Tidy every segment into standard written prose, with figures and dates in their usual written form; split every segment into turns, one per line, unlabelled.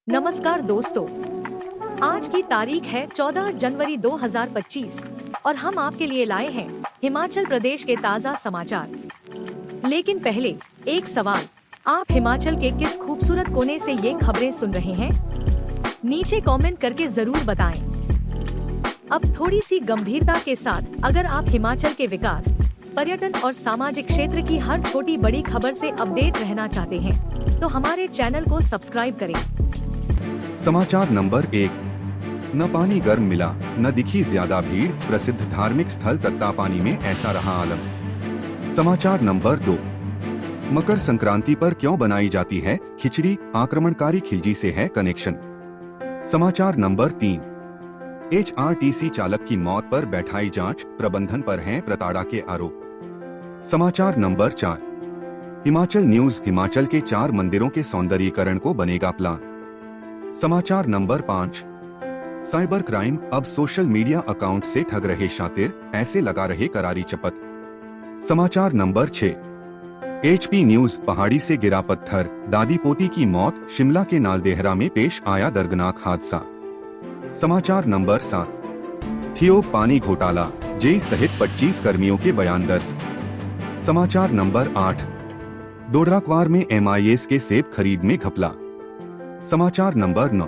नमस्कार दोस्तों, आज की तारीख है 14 जनवरी 2025 और हम आपके लिए लाए हैं हिमाचल प्रदेश के ताज़ा समाचार। लेकिन पहले एक सवाल, आप हिमाचल के किस खूबसूरत कोने से ये खबरें सुन रहे हैं? नीचे कमेंट करके जरूर बताएं। अब थोड़ी सी गंभीरता के साथ, अगर आप हिमाचल के विकास, पर्यटन और सामाजिक क्षेत्र की हर छोटी बड़ी खबर से अपडेट रहना चाहते हैं, तो हमारे चैनल को सब्सक्राइब करें।
समाचार नंबर 1। न पानी गर्म मिला, न दिखी ज्यादा भीड़, प्रसिद्ध धार्मिक स्थल तत्तापानी में ऐसा रहा आलम। समाचार नंबर 2। मकर संक्रांति पर क्यों बनाई जाती है खिचड़ी, आक्रमणकारी खिलजी से है कनेक्शन। समाचार नंबर 3। HRTC चालक की मौत पर बैठाई जांच, प्रबंधन पर हैं प्रताड़ना के आरोप। समाचार नंबर 4। हिमाचल न्यूज, हिमाचल के 4 मंदिरों के सौंदर्यीकरण को बनेगा प्लान। समाचार नंबर 5। साइबर क्राइम, अब सोशल मीडिया अकाउंट से ठग रहे शातिर, ऐसे लगा रहे करारी चपत। समाचार नंबर 6। HP न्यूज, पहाड़ी से गिरा पत्थर, दादी पोती की मौत, शिमला के नालदेहरा में पेश आया दर्दनाक हादसा। समाचार नंबर 7। ठियोग पानी घोटाला, जेई सहित 25 कर्मियों के बयान दर्ज। समाचार नंबर 8। डोडराक्वार में MIS के सेब खरीद में घपला। समाचार नंबर 9।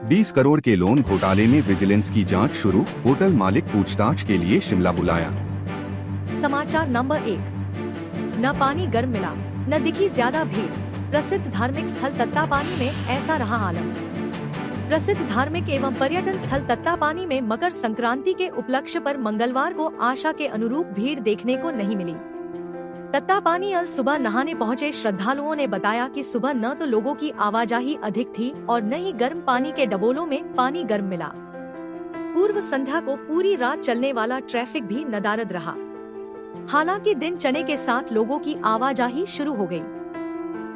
20 करोड़ के लोन घोटाले में विजिलेंस की जांच शुरू, होटल मालिक पूछताछ के लिए शिमला बुलाया।
समाचार नंबर 1। न पानी गर्म मिला, न दिखी ज्यादा भीड़, प्रसिद्ध धार्मिक स्थल तत्तापानी में ऐसा रहा आलम। प्रसिद्ध धार्मिक एवं पर्यटन स्थल तत्तापानी में मकर संक्रांति के उपलक्ष्य पर मंगलवार को आशा के अनुरूप भीड़ देखने को नहीं मिली। तत्तापानी अल सुबह नहाने पहुंचे श्रद्धालुओं ने बताया कि सुबह न तो लोगों की आवाजाही अधिक थी और न ही गर्म पानी के डबोलों में पानी गर्म मिला। पूर्व संध्या को पूरी रात चलने वाला ट्रैफिक भी नदारद रहा। हालांकि दिन चढ़ने के साथ लोगों की आवाजाही शुरू हो गई।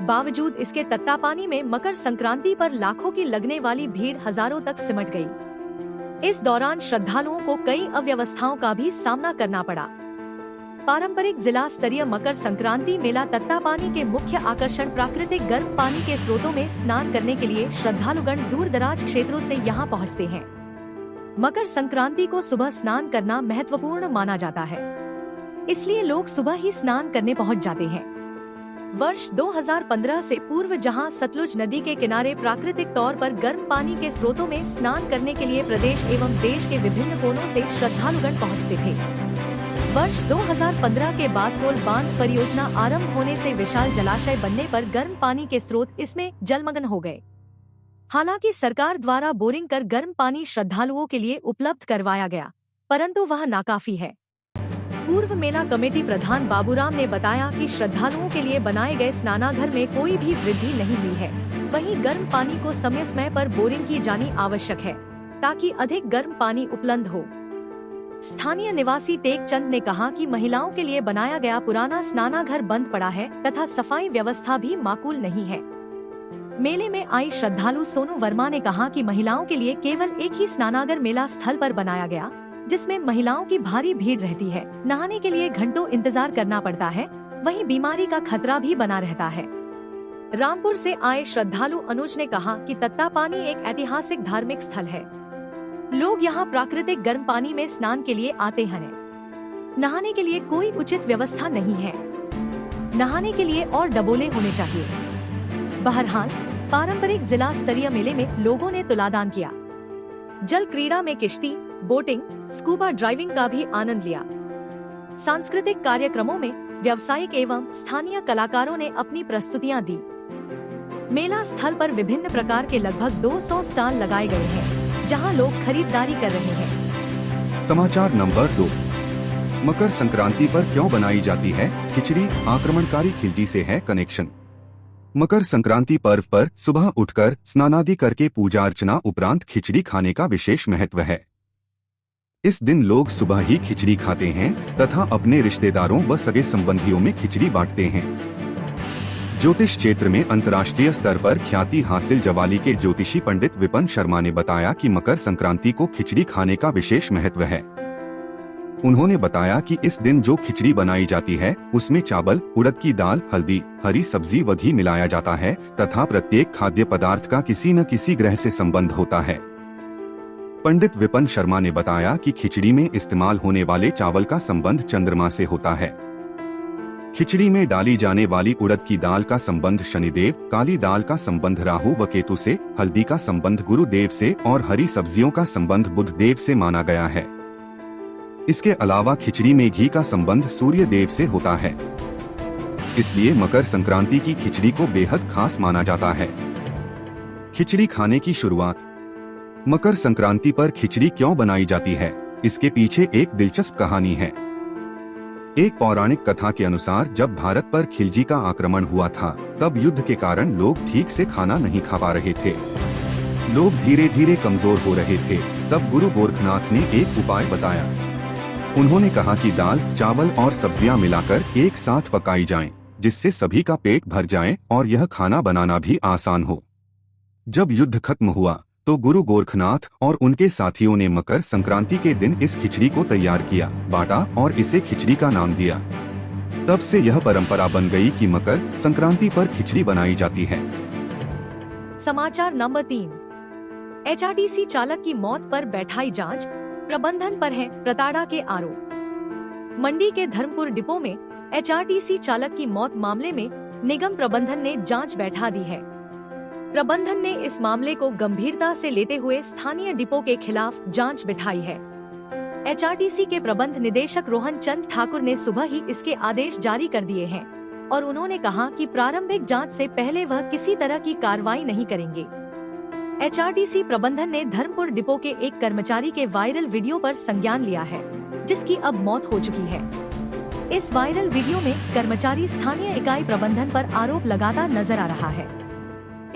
बावजूद इसके तत्तापानी में मकर संक्रांति पर लाखों की लगने वाली भीड़ हजारों तक सिमट गई। इस दौरान श्रद्धालुओं को कई अव्यवस्थाओं का भी सामना करना पड़ा। पारंपरिक जिला स्तरीय मकर संक्रांति मेला तत्तापानी के मुख्य आकर्षण प्राकृतिक गर्म पानी के स्रोतों में स्नान करने के लिए श्रद्धालुगण दूर दराज क्षेत्रों से यहां पहुंचते हैं। मकर संक्रांति को सुबह स्नान करना महत्वपूर्ण माना जाता है, इसलिए लोग सुबह ही स्नान करने पहुंच जाते हैं। वर्ष 2015 से पूर्व जहां सतलुज नदी के किनारे प्राकृतिक तौर पर गर्म पानी के स्रोतों में स्नान करने के लिए प्रदेश एवं देश के विभिन्न कोनों से श्रद्धालुगण पहुंचते थे। वर्ष 2015 के बाद कोल बांध परियोजना आरंभ होने से विशाल जलाशय बनने पर गर्म पानी के स्रोत इसमें जलमग्न हो गए। हालांकि सरकार द्वारा बोरिंग कर गर्म पानी श्रद्धालुओं के लिए उपलब्ध करवाया गया, परंतु वह नाकाफी है। पूर्व मेला कमेटी प्रधान बाबूराम ने बताया कि श्रद्धालुओं के लिए बनाए गए स्नानाघर में कोई भी वृद्धि नहीं हुई है। वहीं गर्म पानी को समय समय पर बोरिंग की जानी आवश्यक है, ताकि अधिक गर्म पानी उपलब्ध हो। स्थानीय निवासी टेक चंद ने कहा कि महिलाओं के लिए बनाया गया पुराना स्नानाघर बंद पड़ा है तथा सफाई व्यवस्था भी माकूल नहीं है। मेले में आई श्रद्धालु सोनू वर्मा ने कहा कि महिलाओं के लिए केवल एक ही स्नानागार मेला स्थल पर बनाया गया, जिसमें महिलाओं की भारी भीड़ रहती है। नहाने के लिए घंटों इंतजार करना पड़ता है, वहीं बीमारी का खतरा भी बना रहता है। रामपुर से आए श्रद्धालु अनुज ने कहा कि तत्तापानी एक ऐतिहासिक धार्मिक स्थल है। लोग यहाँ प्राकृतिक गर्म पानी में स्नान के लिए आते हैं। नहाने के लिए कोई उचित व्यवस्था नहीं है। नहाने के लिए और डबोले होने चाहिए। बहरहाल, पारंपरिक जिला स्तरीय मेले में लोगों ने तुलादान किया। जल क्रीड़ा में किश्ती, बोटिंग, स्कूबा ड्राइविंग का भी आनंद लिया। सांस्कृतिक कार्यक्रमों में व्यावसायिक एवं स्थानीय कलाकारों ने अपनी प्रस्तुतियां दी। मेला स्थल पर विभिन्न प्रकार के लगभग 200 स्टॉल लगाए गए हैं, जहां लोग खरीदारी कर रहे हैं।
समाचार नंबर 2। मकर संक्रांति पर क्यों बनाई जाती है खिचड़ी, आक्रमणकारी खिलजी से है कनेक्शन। मकर संक्रांति पर्व पर सुबह उठकर स्नानादि करके पूजा अर्चना उपरांत खिचड़ी खाने का विशेष महत्व है। इस दिन लोग सुबह ही खिचड़ी खाते हैं तथा अपने रिश्तेदारों व सगे संबंधियों में खिचड़ी बांटते हैं। ज्योतिष क्षेत्र में अंतर्राष्ट्रीय स्तर पर ख्याति हासिल जवाली के ज्योतिषी पंडित विपन शर्मा ने बताया कि मकर संक्रांति को खिचड़ी खाने का विशेष महत्व है। उन्होंने बताया कि इस दिन जो खिचड़ी बनाई जाती है उसमें चावल, उड़द की दाल, हल्दी, हरी सब्जी व घी मिलाया जाता है तथा प्रत्येक खाद्य पदार्थ का किसी न किसी ग्रह से संबंध होता है। पंडित विपिन शर्मा ने बताया कि खिचड़ी में इस्तेमाल होने वाले चावल का संबंध चंद्रमा से होता है। खिचड़ी में डाली जाने वाली उड़द की दाल का संबंध शनिदेव, काली दाल का संबंध राहु व केतु से, हल्दी का संबंध गुरुदेव से और हरी सब्जियों का संबंध बुध देव से माना गया है। इसके अलावा खिचड़ी में घी का संबंध सूर्य देव से होता है। इसलिए मकर संक्रांति की खिचड़ी को बेहद खास माना जाता है। खिचड़ी खाने की शुरुआत। मकर संक्रांति पर खिचड़ी क्यों बनाई जाती है, इसके पीछे एक दिलचस्प कहानी है। एक पौराणिक कथा के अनुसार जब भारत पर खिलजी का आक्रमण हुआ था तब युद्ध के कारण लोग ठीक से खाना नहीं खा पा रहे थे। लोग धीरे धीरे कमजोर हो रहे थे। तब गुरु गोरखनाथ ने एक उपाय बताया। उन्होंने कहा कि दाल, चावल और सब्जियां मिलाकर एक साथ पकाई जाएं, जिससे सभी का पेट भर जाए और यह खाना बनाना भी आसान हो। जब युद्ध खत्म हुआ तो गुरु गोरखनाथ और उनके साथियों ने मकर संक्रांति के दिन इस खिचड़ी को तैयार किया, बांटा और इसे खिचड़ी का नाम दिया। तब से यह परंपरा बन गई कि मकर संक्रांति पर खिचड़ी बनाई जाती है।
समाचार नंबर 3। एचआरटीसी चालक की मौत पर बैठाई जांच, प्रबंधन पर है प्रताड़ना के आरोप। मंडी के धर्मपुर डिपो में एचआरटीसी चालक की मौत मामले में निगम प्रबंधन ने जांच बैठा दी है। प्रबंधन ने इस मामले को गंभीरता से लेते हुए स्थानीय डिपो के खिलाफ जांच बिठाई है। एचआरटीसी के प्रबंध निदेशक रोहन चंद ठाकुर ने सुबह ही इसके आदेश जारी कर दिए हैं और उन्होंने कहा कि प्रारंभिक जांच से पहले वह किसी तरह की कार्रवाई नहीं करेंगे। एचआरटीसी प्रबंधन ने धर्मपुर डिपो के एक कर्मचारी के वायरल वीडियो पर संज्ञान लिया है, जिसकी अब मौत हो चुकी है। इस वायरल वीडियो में कर्मचारी स्थानीय इकाई प्रबंधन पर आरोप लगाता नजर आ रहा है।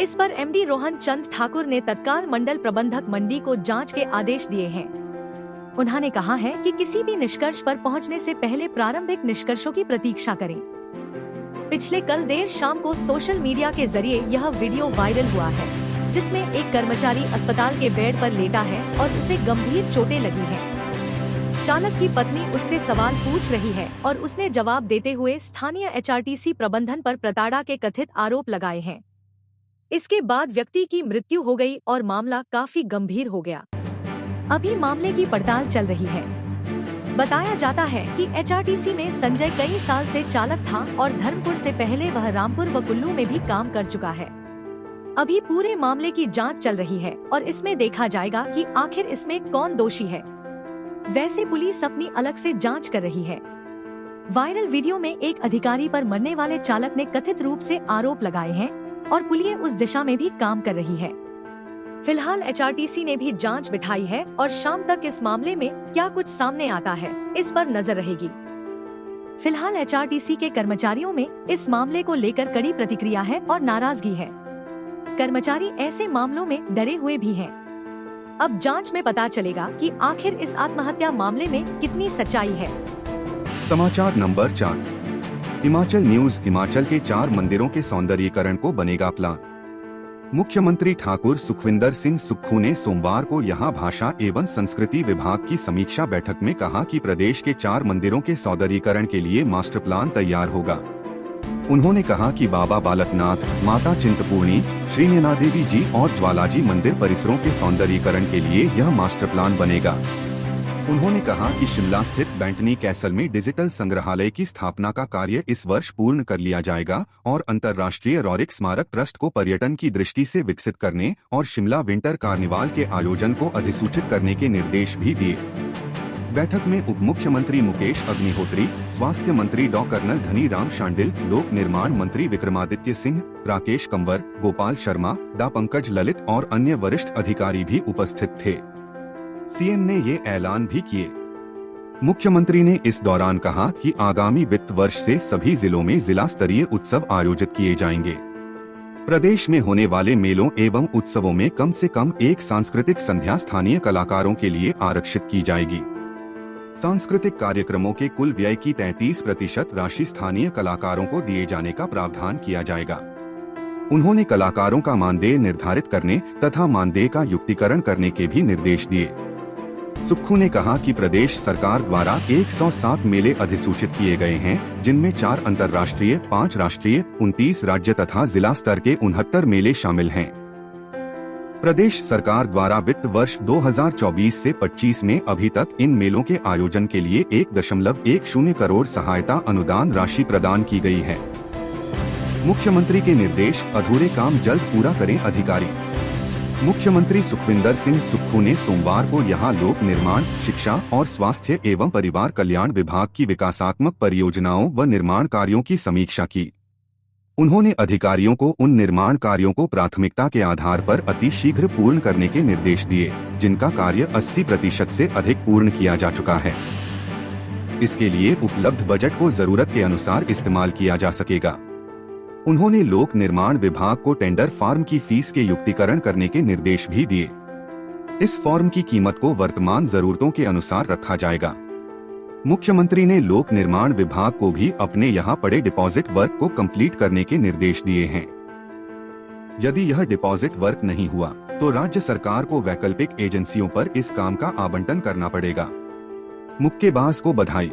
इस पर एमडी रोहन चंद ठाकुर ने तत्काल मंडल प्रबंधक मंडी को जांच के आदेश दिए हैं। उन्होंने कहा है कि किसी भी निष्कर्ष पर पहुंचने से पहले प्रारंभिक निष्कर्षों की प्रतीक्षा करें। पिछले कल देर शाम को सोशल मीडिया के जरिए यह वीडियो वायरल हुआ है, जिसमें एक कर्मचारी अस्पताल के बेड पर लेटा है और उसे गंभीर चोटें लगी हैं। चालक की पत्नी उससे सवाल पूछ रही है और उसने जवाब देते हुए स्थानीय एचआरटीसी प्रबंधन पर प्रताड़ना के कथित आरोप लगाए हैं। इसके बाद व्यक्ति की मृत्यु हो गई और मामला काफी गंभीर हो गया। अभी मामले की पड़ताल चल रही है। बताया जाता है कि एचआरटीसी में संजय कई साल से चालक था और धर्मपुर से पहले वह रामपुर व कुल्लू में भी काम कर चुका है। अभी पूरे मामले की जांच चल रही है और इसमें देखा जाएगा कि आखिर इसमें कौन दोषी है। वैसे पुलिस अपनी अलग से जांच कर रही है। वायरल वीडियो में एक अधिकारी पर मरने वाले चालक ने कथित रूप से आरोप लगाए हैं और पुलिस उस दिशा में भी काम कर रही है। फिलहाल एचआरटीसी ने भी जांच बिठाई है और शाम तक इस मामले में क्या कुछ सामने आता है, इस पर नजर रहेगी। फिलहाल एचआरटीसी के कर्मचारियों में इस मामले को लेकर कड़ी प्रतिक्रिया है और नाराजगी है। कर्मचारी ऐसे मामलों में डरे हुए भी हैं। अब जांच में पता चलेगा कि आखिर इस आत्महत्या मामले में कितनी सच्चाई है।
समाचार नंबर 4। हिमाचल न्यूज। हिमाचल के 4 मंदिरों के सौंदर्यीकरण को बनेगा प्लान। मुख्यमंत्री ठाकुर सुखविंदर सिंह सुक्खू ने सोमवार को यहां भाषा एवं संस्कृति विभाग की समीक्षा बैठक में कहा कि प्रदेश के 4 मंदिरों के सौंदर्यीकरण के लिए मास्टर प्लान तैयार होगा। उन्होंने कहा कि बाबा बालकनाथ, माता चिंतपूर्णी, श्री नैना देवी जी और ज्वालाजी मंदिर परिसरों के सौंदर्यीकरण के लिए यह मास्टर प्लान बनेगा। उन्होंने कहा कि शिमला स्थित बैंटनी कैसल में डिजिटल संग्रहालय की स्थापना का कार्य इस वर्ष पूर्ण कर लिया जाएगा और अंतर्राष्ट्रीय रॉरिक स्मारक ट्रस्ट को पर्यटन की दृष्टि से विकसित करने और शिमला विंटर कार्निवाल के आयोजन को अधिसूचित करने के निर्देश भी दिए। बैठक में उप मुख्यमंत्री मुकेश अग्निहोत्री, स्वास्थ्य मंत्री डॉ कर्नल धनी राम शांडिल, लोक निर्माण मंत्री विक्रमादित्य सिंह, राकेश कंवर, गोपाल शर्मा, डा पंकज ललित और अन्य वरिष्ठ अधिकारी भी उपस्थित थे। सीएम ने ये ऐलान भी किए। मुख्यमंत्री ने इस दौरान कहा कि आगामी वित्त वर्ष से सभी जिलों में जिला स्तरीय उत्सव आयोजित किए जाएंगे। प्रदेश में होने वाले मेलों एवं उत्सवों में कम से कम एक सांस्कृतिक संध्या स्थानीय कलाकारों के लिए आरक्षित की जाएगी। सांस्कृतिक कार्यक्रमों के कुल व्यय की 33% राशि स्थानीय कलाकारों को दिए जाने का प्रावधान किया जाएगा। उन्होंने कलाकारों का मानदेय निर्धारित करने तथा मानदेय का युक्तिकरण करने के भी निर्देश दिए। सुक्खू ने कहा कि प्रदेश सरकार द्वारा 107 मेले अधिसूचित किए गए हैं, जिनमें 4 अंतर्राष्ट्रीय, 5 राष्ट्रीय, 29 राज्य तथा जिला स्तर के 69 मेले शामिल हैं। प्रदेश सरकार द्वारा वित्त वर्ष 2024 से 25 में अभी तक इन मेलों के आयोजन के लिए 1.10 करोड़ सहायता अनुदान राशि प्रदान की गई है। मुख्यमंत्री के निर्देश, अधूरे काम जल्द पूरा करें अधिकारी। मुख्यमंत्री सुखविंदर सिंह सुक्खू ने सोमवार को यहां लोक निर्माण, शिक्षा और स्वास्थ्य एवं परिवार कल्याण विभाग की विकासात्मक परियोजनाओं व निर्माण कार्यों की समीक्षा की। उन्होंने अधिकारियों को उन निर्माण कार्यों को प्राथमिकता के आधार पर अति शीघ्र पूर्ण करने के निर्देश दिए, जिनका कार्य 80% से अधिक पूर्ण किया जा चुका है। इसके लिए उपलब्ध बजट को जरूरत के अनुसार इस्तेमाल किया जा सकेगा। उन्होंने लोक निर्माण विभाग को टेंडर फॉर्म की फीस के युक्तिकरण करने के निर्देश भी दिए। इस फॉर्म की कीमत को वर्तमान जरूरतों के अनुसार रखा जाएगा। मुख्यमंत्री ने लोक निर्माण विभाग को भी अपने यहां पड़े डिपॉजिट वर्क को कंप्लीट करने के निर्देश दिए हैं। यदि यह डिपॉजिट वर्क नहीं हुआ तो राज्य सरकार को वैकल्पिक एजेंसियों पर इस काम का आवंटन करना पड़ेगा। मुक्केबाज को बधाई।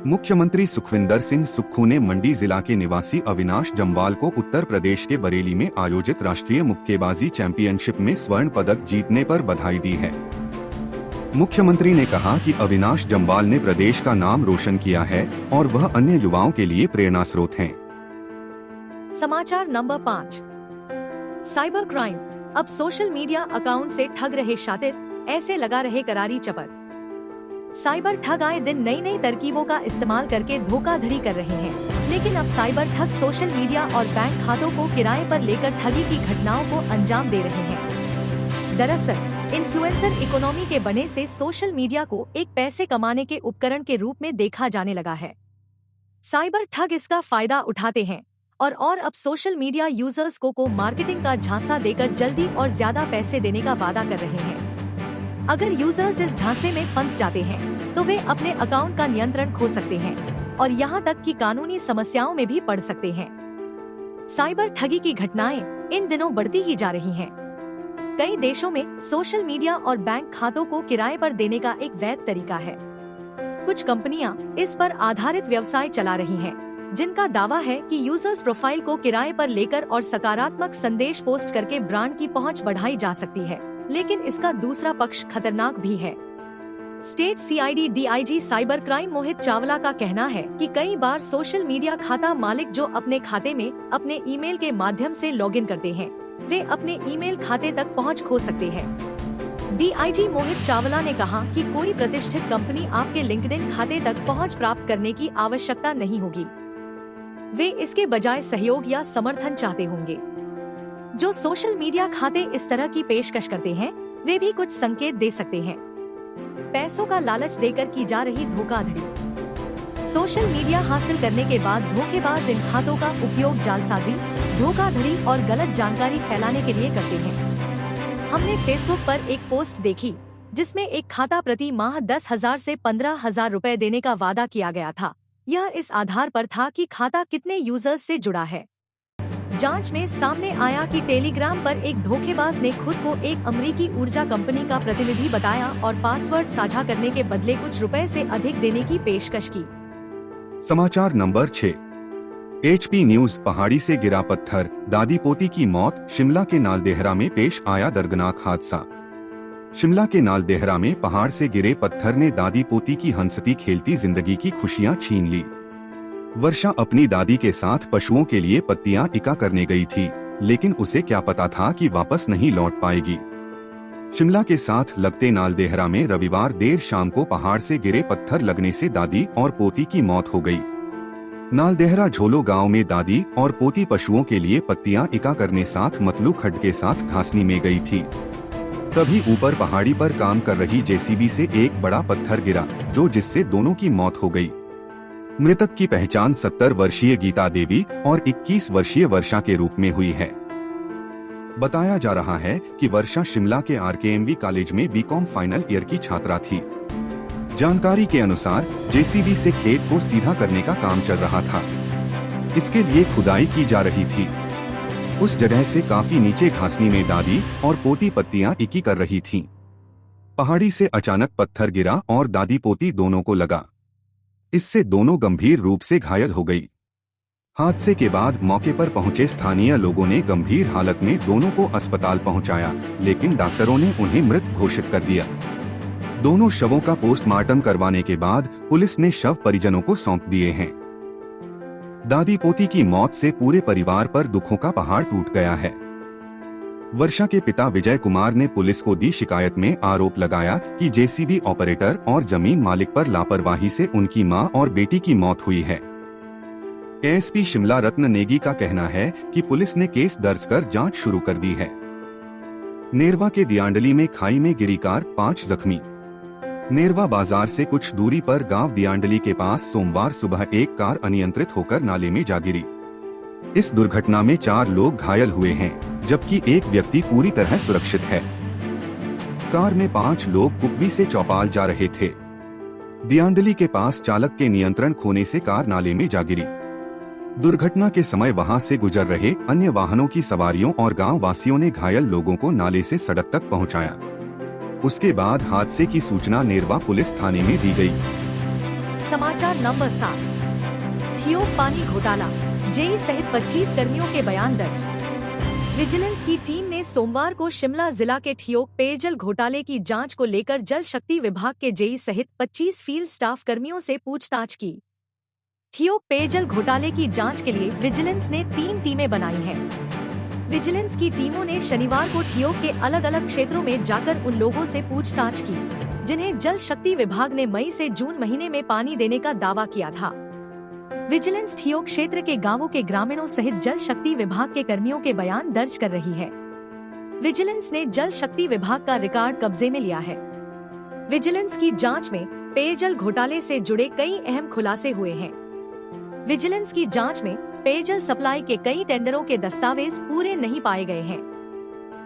मुख्यमंत्री सुखविंदर सिंह सुक्खू ने मंडी जिला के निवासी अविनाश जम्वाल को उत्तर प्रदेश के बरेली में आयोजित राष्ट्रीय मुक्केबाजी चैंपियनशिप में स्वर्ण पदक जीतने पर बधाई दी है। मुख्यमंत्री ने कहा कि अविनाश जम्वाल ने प्रदेश का नाम रोशन किया है और वह अन्य युवाओं के लिए प्रेरणा स्रोत हैं।
समाचार नंबर 5। साइबर क्राइम, अब सोशल मीडिया अकाउंट से ठग रहे शातिर, ऐसे लगा रहे करारी चपत। साइबर ठग आए दिन नई नई तरकीबों का इस्तेमाल करके धोखाधड़ी कर रहे हैं, लेकिन अब साइबर ठग सोशल मीडिया और बैंक खातों को किराए पर लेकर ठगी की घटनाओं को अंजाम दे रहे हैं। दरअसल इन्फ्लुएंसर इकोनॉमी के बनने से सोशल मीडिया को एक पैसे कमाने के उपकरण के रूप में देखा जाने लगा है। साइबर ठग इसका फायदा उठाते हैं और अब सोशल मीडिया यूजर्स को मार्केटिंग का झांसा देकर जल्दी और ज्यादा पैसे देने का वादा कर रहे हैं। अगर यूजर्स इस झांसे में फंस जाते हैं तो वे अपने अकाउंट का नियंत्रण खो सकते हैं और यहाँ तक कि कानूनी समस्याओं में भी पड़ सकते हैं। साइबर ठगी की घटनाएं इन दिनों बढ़ती ही जा रही हैं। कई देशों में सोशल मीडिया और बैंक खातों को किराए पर देने का एक वैध तरीका है। कुछ कंपनियां इस पर आधारित व्यवसाय चला रही हैं, जिनका दावा है कि यूजर्स प्रोफाइल को किराए पर लेकर और सकारात्मक संदेश पोस्ट करके ब्रांड की पहुंच बढ़ाई जा सकती है, लेकिन इसका दूसरा पक्ष खतरनाक भी है। State CID DIG cyber crime Mohit Chawla का कहना है कि कई बार सोशल मीडिया खाता मालिक जो अपने खाते में अपने ईमेल के माध्यम से लॉगिन करते हैं, वे अपने ईमेल खाते तक पहुंच खो सकते हैं। DIG मोहित चावला ने कहा कि कोई प्रतिष्ठित कंपनी आपके लिंक्डइन खाते तक पहुंच प्राप्त करने की आवश्यकता नहीं होगी। वे इसके बजाय सहयोग या समर्थन चाहते होंगे। जो सोशल मीडिया खाते इस तरह की पेशकश करते हैं, वे भी कुछ संकेत दे सकते हैं। पैसों का लालच देकर की जा रही धोखाधड़ी। सोशल मीडिया हासिल करने के बाद धोखेबाज इन खातों का उपयोग जालसाजी, धोखाधड़ी और गलत जानकारी फैलाने के लिए करते हैं। हमने फेसबुक पर एक पोस्ट देखी जिसमें एक खाता प्रति माह 10,000 से 15,000 रुपए देने का वादा किया गया था। यह इस आधार पर था कि खाता कितने यूजर्स से जुड़ा है। जांच में सामने आया कि टेलीग्राम पर एक धोखेबाज ने खुद को एक अमेरिकी ऊर्जा कंपनी का प्रतिनिधि बताया और पासवर्ड साझा करने के बदले कुछ रुपए से अधिक देने की पेशकश की।
समाचार नंबर 6। HP news. पहाड़ी से गिरा पत्थर, दादी पोती की मौत। शिमला के नालदेहरा में पेश आया दर्दनाक हादसा। शिमला के नालदेहरा में पहाड़ से गिरे पत्थर ने दादी पोती की हंसती खेलती जिंदगी की खुशियां छीन ली। वर्षा अपनी दादी के साथ पशुओं के लिए पत्तियां इकट्ठा करने गई थी, लेकिन उसे क्या पता था कि वापस नहीं लौट पाएगी। शिमला के साथ लगते नालदेहरा में रविवार देर शाम को पहाड़ से गिरे पत्थर लगने से दादी और पोती की मौत हो गई। नालदेहरा झोलो गांव में दादी और पोती पशुओं के लिए पत्तियां इकट्ठा करने साथ मतलू खड्ड के साथ घासनी में गई थी। तभी ऊपर पहाड़ी पर काम कर रही JCB से एक बड़ा पत्थर गिरा, जिससे दोनों की मौत हो गई। मृतक की पहचान 70 वर्षीय गीता देवी और 21 वर्षीय वर्षा के रूप में हुई है। बताया जा रहा है कि वर्षा शिमला के RKMV कॉलेज में BCom फाइनल ईयर की छात्रा थी। जानकारी के अनुसार JCB से खेत को सीधा करने का काम चल रहा था। इसके लिए खुदाई की जा रही थी। उस जगह से काफी नीचे घासनी में दादी और पोती पत्तियां इकट्ठी कर रही थीं। पहाड़ी से अचानक पत्थर गिरा और दादी पोती दोनों को लगा। इससे दोनों गंभीर रूप से घायल हो गई। हादसे के बाद मौके पर पहुंचे स्थानीय लोगों ने गंभीर हालत में दोनों को अस्पताल पहुंचाया, लेकिन डॉक्टरों ने उन्हें मृत घोषित कर दिया। दोनों शवों का पोस्टमार्टम करवाने के बाद पुलिस ने शव परिजनों को सौंप दिए हैं। दादी पोती की मौत से पूरे परिवार पर दुखों का पहाड़ टूट गया है। वर्षा के पिता विजय कुमार ने पुलिस को दी शिकायत में आरोप लगाया कि जेसीबी ऑपरेटर और जमीन मालिक पर लापरवाही से उनकी मां और बेटी की मौत हुई है। एएसपी शिमला रत्न नेगी का कहना है कि पुलिस ने केस दर्ज कर जांच शुरू कर दी है। नेरवा के दियांडली में खाई में गिरी कार, 5 जख्मी। नेरवा बाजार से कुछ दूरी पर गांव दियांडली के पास सोमवार सुबह एक कार अनियंत्रित होकर नाले में जा गिरी। इस दुर्घटना में 4 लोग घायल हुए हैं, जबकि एक व्यक्ति पूरी तरह सुरक्षित है। कार में 5 लोग कुपवी से चौपाल जा रहे थे। दियांडली के पास चालक के नियंत्रण खोने से कार नाले में जा गिरी। दुर्घटना के समय वहां से गुजर रहे अन्य वाहनों की सवारियों और गांव वासियों ने घायल लोगों को नाले से सड़क तक पहुंचाया। उसके बाद हादसे की सूचना नेरवा पुलिस थाने में दी गई।
समाचार नंबर 7। ठियोग पानी घोटाला, जेई सहित 25 कर्मियों के बयान दर्ज। विजिलेंस की टीम ने सोमवार को शिमला जिला के ठियोग पेयजल घोटाले की जांच को लेकर जल शक्ति विभाग के जेई सहित 25 फील्ड स्टाफ कर्मियों से पूछताछ की। ठियोग पेयजल घोटाले की जांच के लिए विजिलेंस ने 3 टीमें बनाई हैं। विजिलेंस की टीमों ने शनिवार को ठियोग के अलग अलग क्षेत्रों में जाकर उन लोगों से पूछताछ की, जिन्हें जल शक्ति विभाग ने मई से जून महीने में पानी देने का दावा किया था। विजिलेंस ठियोग क्षेत्र के गांवों के ग्रामीणों सहित जल शक्ति विभाग के कर्मियों के बयान दर्ज कर रही है। विजिलेंस ने जल शक्ति विभाग का रिकॉर्ड कब्जे में लिया है। विजिलेंस की जांच में पेयजल घोटाले से जुड़े कई अहम खुलासे हुए हैं। विजिलेंस की जांच में पेयजल सप्लाई के कई टेंडरों के दस्तावेज पूरे नहीं पाए गए हैं।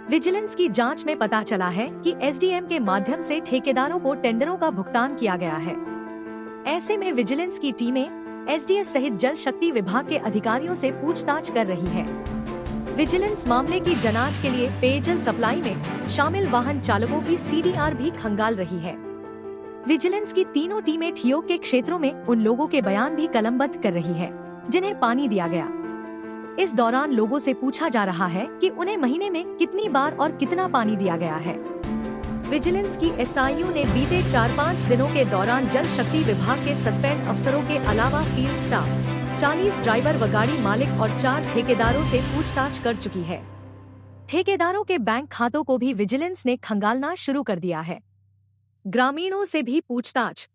विजिलेंस की जांच में पता चला है कि एसडीएम के माध्यम से ठेकेदारों को टेंडरों का भुगतान किया गया है। ऐसे में विजिलेंस की टीमें एसडीएस सहित जल शक्ति विभाग के अधिकारियों से पूछताछ कर रही है। विजिलेंस मामले की जांच के लिए पेयजल सप्लाई में शामिल वाहन चालकों की सीडीआर भी खंगाल रही है। विजिलेंस की तीनों टीमें ठियोग के क्षेत्रों में उन लोगों के बयान भी कलमबद्ध कर रही है, जिन्हें पानी दिया गया। इस दौरान लोगों से पूछा जा रहा है कि उन्हें महीने में कितनी बार और कितना पानी दिया गया है। विजिलेंस की एसआईयू ने बीते 4-5 दिनों के दौरान जल शक्ति विभाग के सस्पेंड अफसरों के अलावा फील्ड स्टाफ, 40 ड्राइवर व गाड़ी मालिक और 4 ठेकेदारों से पूछताछ कर चुकी है। ठेकेदारों के बैंक खातों को भी विजिलेंस ने खंगालना शुरू कर दिया है। ग्रामीणों से भी पूछताछ।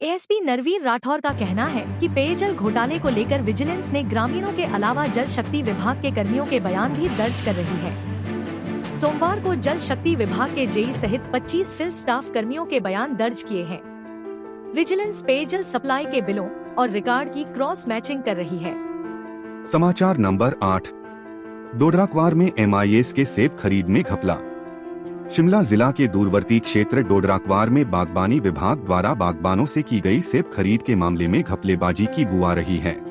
एएसपी नरवीर राठौर का कहना है कि पेयजल घोटाले को लेकर विजिलेंस ने ग्रामीणों के अलावा जल शक्ति विभाग के कर्मियों के बयान भी दर्ज कर रही है। सोमवार को जल शक्ति विभाग के जेई सहित 25 फील्ड स्टाफ कर्मियों के बयान दर्ज किए हैं। विजिलेंस पेयजल सप्लाई के बिलों और रिकॉर्ड की क्रॉस मैचिंग कर रही है।
समाचार नंबर 8। डोडराक्वार में एमआईएस के सेब खरीद में घपला। शिमला जिला के दूरवर्ती क्षेत्र डोडराक्वार में बागबानी विभाग द्वारा बागबानों से की गई सेब खरीद के मामले में घपलेबाजी की बू आ रही है।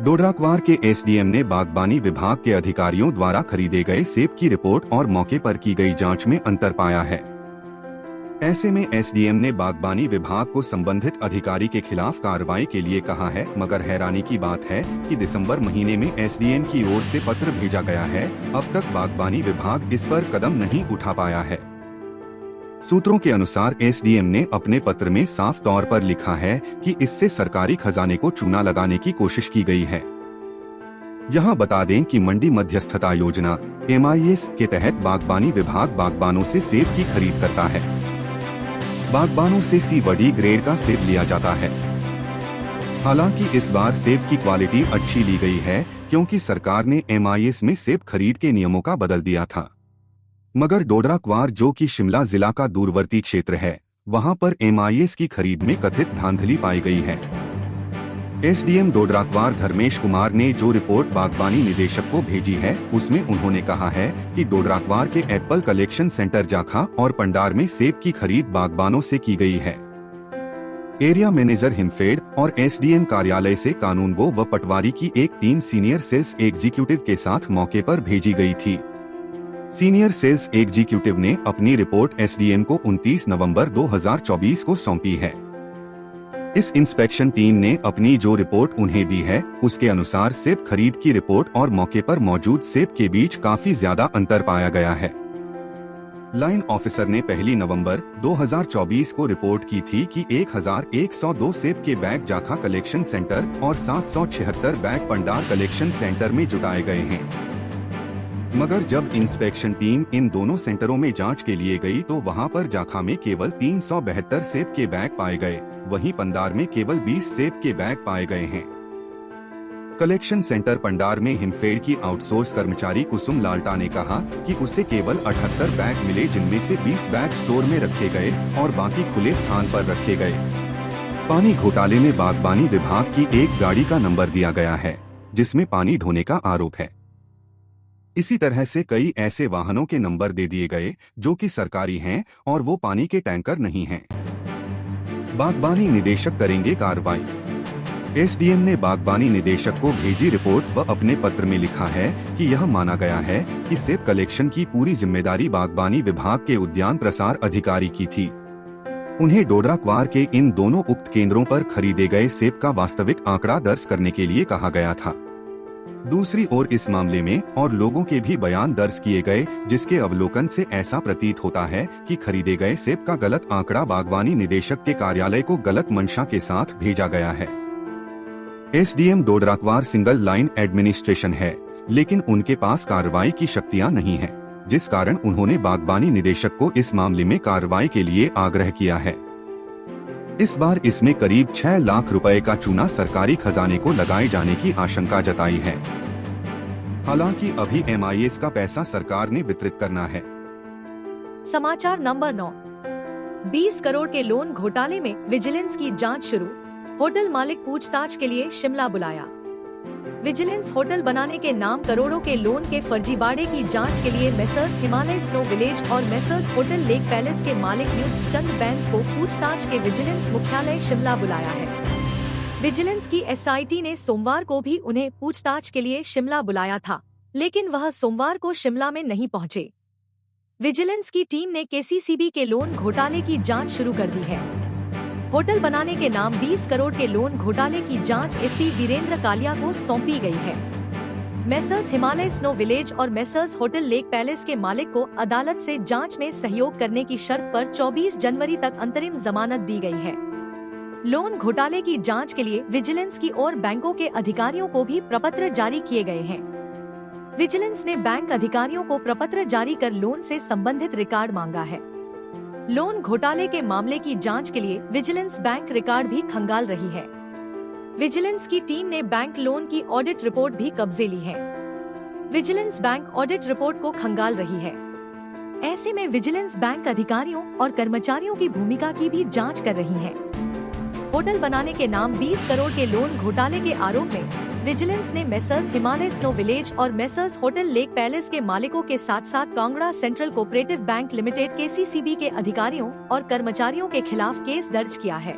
डोडराक्वार के एसडीएम ने बागबानी विभाग के अधिकारियों द्वारा खरीदे गए सेब की रिपोर्ट और मौके पर की गई जांच में अंतर पाया है। ऐसे में एसडीएम ने बागबानी विभाग को संबंधित अधिकारी के खिलाफ कार्रवाई के लिए कहा है, मगर हैरानी की बात है कि दिसंबर महीने में एसडीएम की ओर से पत्र भेजा गया है, अब तक बागबानी विभाग इस पर कदम नहीं उठा पाया है। सूत्रों के अनुसार एसडीएम ने अपने पत्र में साफ तौर पर लिखा है कि इससे सरकारी खजाने को चूना लगाने की कोशिश की गई है। यहाँ बता दें कि मंडी मध्यस्थता योजना एमआईएस के तहत बागबानी विभाग बागबानों से सेब की खरीद करता है। बागबानों से सी-बडी ग्रेड का सेब लिया जाता है। हालांकि इस बार सेब की क्वालिटी अच्छी ली गई है, क्योंकि सरकार ने एमआईएस में सेब खरीद के नियमों का बदल दिया था। मगर डोडराक्वार, जो कि शिमला जिला का दूरवर्ती क्षेत्र है, वहां पर एमआईएस की खरीद में कथित धांधली पाई गई है। एसडीएम डोडराक्वार धर्मेश कुमार ने जो रिपोर्ट बागबानी निदेशक को भेजी है, उसमें उन्होंने कहा है कि डोडराक्वार के एप्पल कलेक्शन सेंटर जाखा और पंडार में सेब की खरीद बागबानों से की गई है। एरिया मैनेजर हिमफेड और एसडीएम कार्यालय से कानूनगो व पटवारी की एक टीम सीनियर सेल्स एग्जीक्यूटिव के साथ मौके पर भेजी गई थी। सीनियर सेल्स एग्जीक्यूटिव ने अपनी रिपोर्ट एसडीएम को 29 नवंबर 2024 को सौंपी है। इस इंस्पेक्शन टीम ने अपनी जो रिपोर्ट उन्हें दी है उसके अनुसार सेब खरीद की रिपोर्ट और मौके पर मौजूद सेब के बीच काफी ज्यादा अंतर पाया गया है। लाइन ऑफिसर ने 1 नवंबर 2024 को रिपोर्ट की थी कि 1102 सेब के बैग जाखा कलेक्शन सेंटर और 776 बैग पंडार कलेक्शन सेंटर में जुटाए गए हैं। मगर जब इंस्पेक्शन टीम इन दोनों सेंटरों में जांच के लिए गई तो वहां पर जाखा में केवल 372 सेब के बैग पाए गए, वहीं पंडार में केवल 20 सेब के बैग पाए गए हैं। कलेक्शन सेंटर पंडार में हिमफेड की आउटसोर्स कर्मचारी कुसुम लाल्टा ने कहा कि उसे केवल 78 बैग मिले, जिनमें से 20 बैग स्टोर में रखे गए और बाकी खुले स्थान पर रखे गए। पानी घोटाले में बागबानी विभाग की एक गाड़ी का नंबर दिया गया है जिसमें पानी ढोने का आरोप है। इसी तरह से कई ऐसे वाहनों के नंबर दे दिए गए जो कि सरकारी हैं और वो पानी के टैंकर नहीं हैं। बागबानी निदेशक करेंगे कार्रवाई। एसडीएम ने बागबानी निदेशक को भेजी रिपोर्ट व अपने पत्र में लिखा है कि यह माना गया है कि सेब कलेक्शन की पूरी जिम्मेदारी बागबानी विभाग के उद्यान प्रसार अधिकारी की थी। उन्हें डोडरा क्वार के इन दोनों उक्त केंद्रों पर खरीदे गए सेब का वास्तविक आंकड़ा दर्ज करने के लिए कहा गया था। दूसरी ओर इस मामले में और लोगों के भी बयान दर्ज किए गए जिसके अवलोकन से ऐसा प्रतीत होता है कि खरीदे गए सेब का गलत आंकड़ा बागवानी निदेशक के कार्यालय को गलत मंशा के साथ भेजा गया है। SDM Dodra Kwar single line administration है, लेकिन उनके पास कार्रवाई की शक्तियां नहीं है, जिस कारण उन्होंने बागबानी निदेशक को इस मामले में कार्रवाई के लिए आग्रह किया है। इस बार इसमें करीब 6 लाख रुपए का चूना सरकारी खजाने को लगाए जाने की आशंका जताई है। हालांकि अभी MIS का पैसा सरकार ने वितरित करना है।
समाचार नंबर 9। 20 करोड़ के लोन घोटाले में विजिलेंस की जांच शुरू, होटल मालिक पूछताछ के लिए शिमला बुलाया। विजिलेंस होटल बनाने के नाम करोड़ों के लोन के फर्जीवाड़े की जांच के लिए मेसर्स हिमालय स्नो विलेज और मेसर्स होटल लेक पैलेस के मालिक युद्ध चंद बैंस को पूछताछ के विजिलेंस मुख्यालय शिमला बुलाया है। विजिलेंस की SIT ने सोमवार को भी उन्हें पूछताछ के लिए शिमला बुलाया था, लेकिन वह सोमवार को शिमला में नहीं पहुंचे। विजिलेंस की टीम ने KCCB के लोन घोटाले की जांच शुरू कर दी है। होटल बनाने के नाम 20 करोड़ के लोन घोटाले की जांच SP वीरेंद्र कालिया को सौंपी गई है। मेसर्स हिमालय स्नो विलेज और मेसर्स होटल लेक पैलेस के मालिक को अदालत से जांच में सहयोग करने की शर्त पर 24 जनवरी तक अंतरिम जमानत दी गई है। लोन घोटाले की जांच के लिए विजिलेंस की ओर बैंकों के अधिकारियों को भी प्रपत्र जारी किए गए हैं। विजिलेंस ने बैंक अधिकारियों को प्रपत्र जारी कर लोन से संबंधित रिकॉर्ड मांगा है। लोन घोटाले के मामले की जांच के लिए विजिलेंस बैंक रिकॉर्ड भी खंगाल रही है। विजिलेंस की टीम ने बैंक लोन की ऑडिट रिपोर्ट भी कब्जे ली है। विजिलेंस बैंक ऑडिट रिपोर्ट को खंगाल रही है। ऐसे में विजिलेंस बैंक अधिकारियों और कर्मचारियों की भूमिका की भी जांच कर रही है। होटल बनाने के नाम 20 करोड़ के लोन घोटाले के आरोप में विजिलेंस ने मेसर्स हिमालय स्नो विलेज और मेसर्स होटल लेक पैलेस के मालिकों के साथ साथ Kangra central cooperative bank limited KCCB के अधिकारियों और कर्मचारियों के खिलाफ केस दर्ज किया है।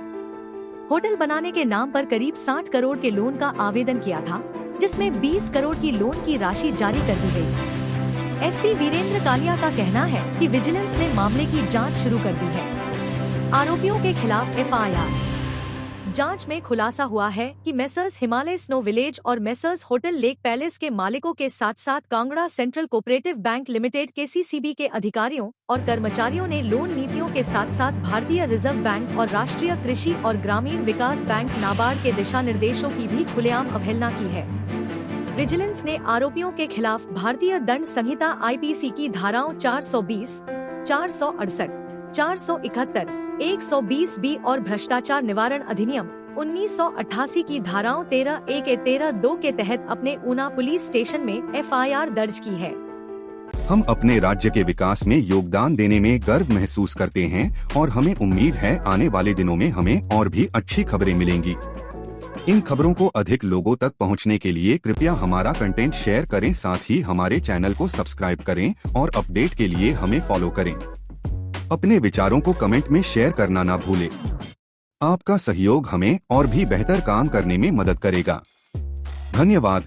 होटल बनाने के नाम पर करीब 60 करोड़ के लोन का आवेदन किया था, जिसमें 20 करोड़ की लोन की राशि जारी कर दी गई। SP वीरेंद्र कालिया का कहना है कि विजिलेंस ने मामले की जांच शुरू कर दी है। आरोपियों के खिलाफ FIR जांच में खुलासा हुआ है कि मेसर्स हिमालय स्नो विलेज और मेसर्स होटल लेक पैलेस के मालिकों के साथ साथ Kangra central cooperative bank limited KCCB के अधिकारियों और कर्मचारियों ने लोन नीतियों के साथ साथ भारतीय रिजर्व बैंक और राष्ट्रीय कृषि और ग्रामीण विकास बैंक नाबार्ड के दिशा निर्देशों की भी खुलेआम अवहेलना की है। विजिलेंस ने आरोपियों के खिलाफ भारतीय दंड संहिता IPC की धाराओं 420, 468, 471, 120B और भ्रष्टाचार निवारण अधिनियम 1988 की धाराओं 13(1) 13(2) के तहत अपने ऊना पुलिस स्टेशन में FIR दर्ज की है।
हम अपने राज्य के विकास में योगदान देने में गर्व महसूस करते हैं और हमें उम्मीद है आने वाले दिनों में हमें और भी अच्छी खबरें मिलेंगी। इन खबरों को अधिक लोगों तक पहुंचने के लिए कृपया हमारा कंटेंट शेयर करें, साथ ही हमारे चैनल को सब्सक्राइब करें और अपडेट के लिए हमें फॉलो करें। अपने विचारों को कमेंट में शेयर करना ना भूलें। आपका सहयोग हमें और भी बेहतर काम करने में मदद करेगा। धन्यवाद।